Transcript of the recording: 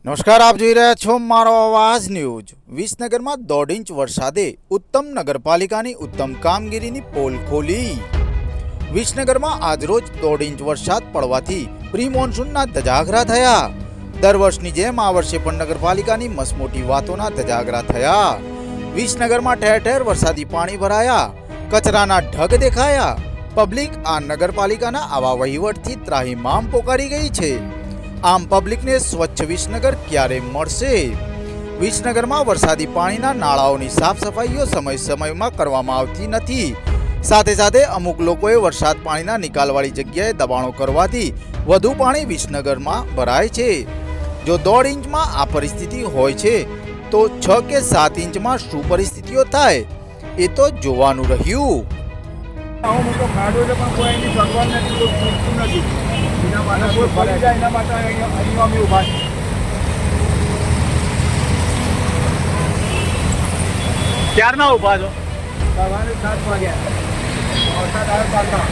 નમસ્કાર, આપ જોઈ રહ્યા છો મારો અવાજ ન્યૂઝ। વિસનગરમાં 1.5 ઇંચ વરસાદે ઉત્તમ નગરપાલિકાની ઉત્તમ કામગીરીની પોલ ખોલી। વિસનગરમાં આજરોજ 1.5 ઇંચ વરસાદ પડવાથી પ્રી મોન્સૂનના ધજાગરા થયા। દર વર્ષની જેમ આ વર્ષે પણ નગરપાલિકાની મસમોટી વાતોના ધજાગરા થયા। વિસનગરમાં ઠેર ઠેર વરસાદી પાણી ભરાયા, કચરાના ઢગ દેખાયા। પબ્લિક આ નગરપાલિકાના આવા વહીવટથી ત્રાહિમામ પોકારી ગઈ છે। આમ પબ્લિકને સ્વચ્છ વિસનગર ક્યારે મળશે? વિસનગરમાં વરસાદી પાણીના નાળાઓની સાફ સફાઈઓ સમયમાં કરવામાં આવતી નથી। સાથે સાથે અમુક લોકોએ વરસાદ પાણીના નિકાલવાળી જગ્યાએ દબાણો કરવાથી વધુ પાણી વિસનગરમાં ભરાય છે। જો 1.5 ઇંચમાં આ પરિસ્થિતિ હોય છે તો 6 કે 7 ઇંચમાં શું પરિસ્થિતિઓ થાય એ તો જોવાનું રહ્યું। મોટો ખાડો છે પણ કોઈ એની સગવડ નથી, કોઈ પૂછતું નથી। એના માટે કોઈ ફરી જાય, એના માટે અહીંયા અમે ઊભા છીએ। ક્યારના ઊભા છો? સવારે 7 વાગ્યા વરસાદ આવ્યો પાછા।